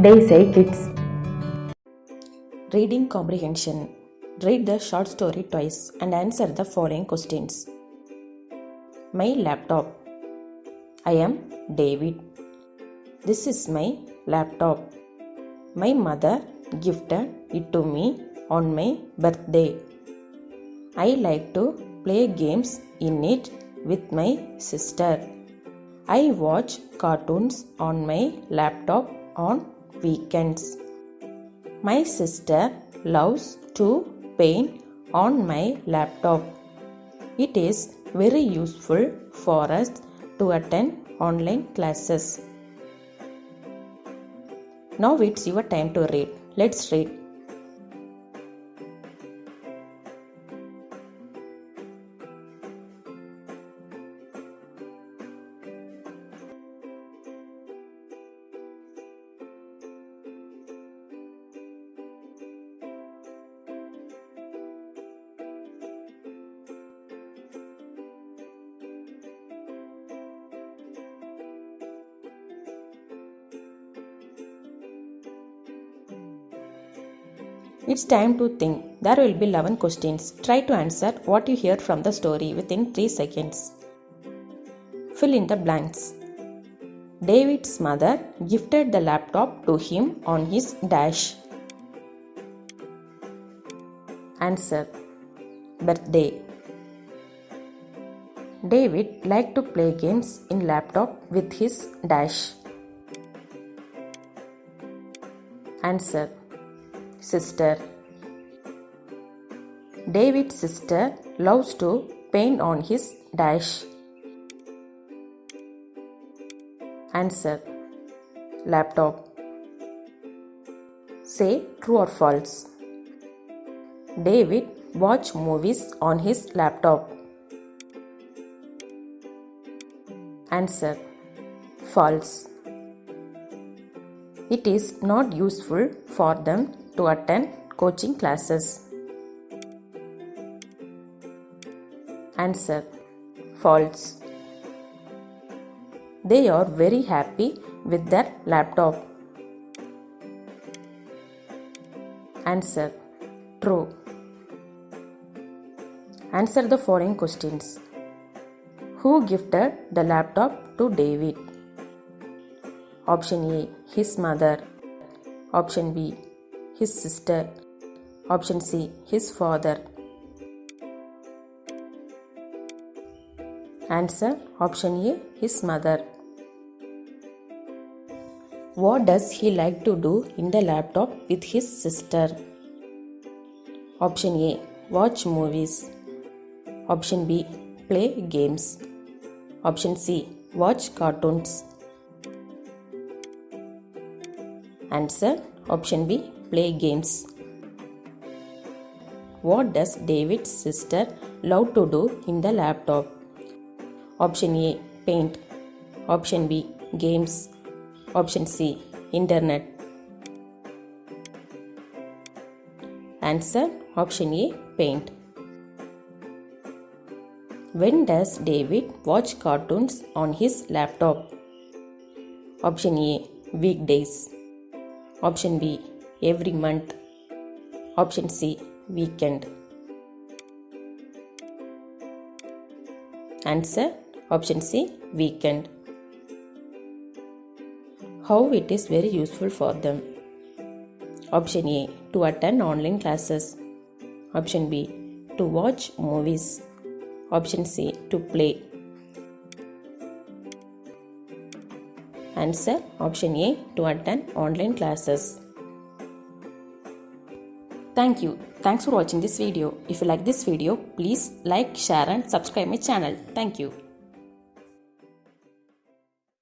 Day say kids. Reading comprehension. Read the short story twice and answer the following questions. My laptop. I am David. This is my laptop. My mother gifted it to me on my birthday. I like to play games in it with my sister. I watch cartoons on my laptop on weekends. My sister loves to paint on my laptop. It is very useful for us to attend online classes. Now it's your time to read. Let's read. It's time to think. There will be 11 questions. Try to answer what you hear from the story within 3 seconds. Fill in the blanks. David's mother gifted the laptop to him on his dash. Answer. Birthday. David liked to play games in laptop with his dash. Answer. Sister. David's sister loves to paint on his dash. Answer. Laptop. Say true or false. David watches movies on his laptop. Answer. False. It is not useful for them to attend coaching classes. Answer. False. They are very happy with their laptop. Answer. True. Answer the following questions. Who gifted the laptop to David? Option A. His mother. Option B. His sister. Option C. His father. Answer. Option A. His mother. What does he like to do in the laptop with his sister? Option A. Watch movies. Option B. Play games. Option C. Watch cartoons. Answer. Option B. Play games. What does David's sister love to do in the laptop? Option A. Paint. Option B. Games. Option C. Internet. Answer. Option A. Paint. When does David watch cartoons on his laptop? Option A. Weekdays. Option B. Every month. Option C. Weekend. Answer. Option C. Weekend. How it is very useful for them? Option A. To attend online classes. Option B. To watch movies. Option C. To play. Answer. Option A. To attend online classes. Thank you. Thanks for watching this video. If you like this video, please like, share and subscribe my channel. Thank you.